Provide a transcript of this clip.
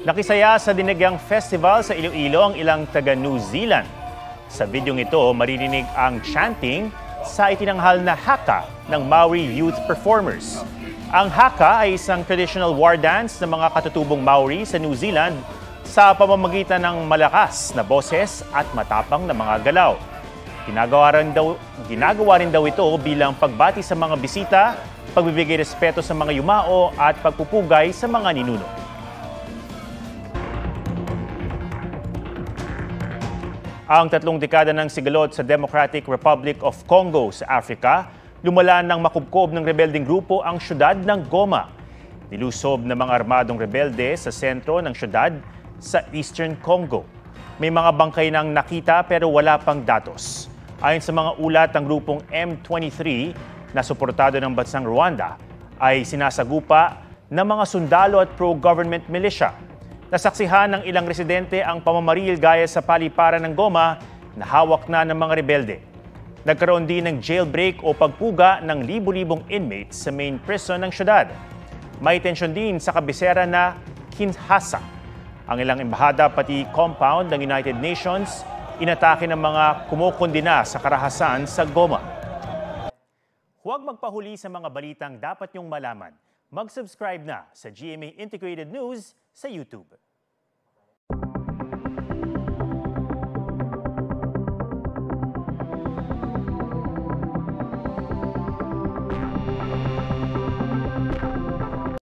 Nakisaya sa Dinagyang Festival sa Iloilo ang ilang taga New Zealand. Sa videong ito, maririnig ang chanting sa itinanghal na haka ng Maori youth performers. Ang haka ay isang traditional war dance ng mga katutubong Maori sa New Zealand sa pamamagitan ng malakas na boses at matapang na mga galaw. Ginagawa rin daw ito bilang pagbati sa mga bisita, pagbibigay respeto sa mga yumao at pagpupugay sa mga ninuno. Ang 3 dekada ng sigalot sa Democratic Republic of Congo sa Africa, lumala ng makubkob ng rebeldeng grupo ang syudad ng Goma. Nilusob ng mga armadong rebelde sa sentro ng syudad sa Eastern Congo. May mga bangkay nang nakita pero wala pang datos. Ayon sa mga ulat, ang grupong M23 na suportado ng bansang Rwanda ay sinasagupa ng mga sundalo at pro-government militia. Nasaksihan ng ilang residente ang pamamaril gaya sa paliparan ng Goma na hawak na ng mga rebelde. Nagkaroon din ng jailbreak o pagpuga ng libu-libong inmates sa main prison ng syudad. May tensyon din sa kabisera na Kinshasa. Ang ilang embahada pati compound ng United Nations inatake ng mga kumukundina sa karahasan sa Goma. Huwag magpahuli sa mga balitang dapat niyong malaman. Mag-subscribe na sa GMA Integrated News sa YouTube.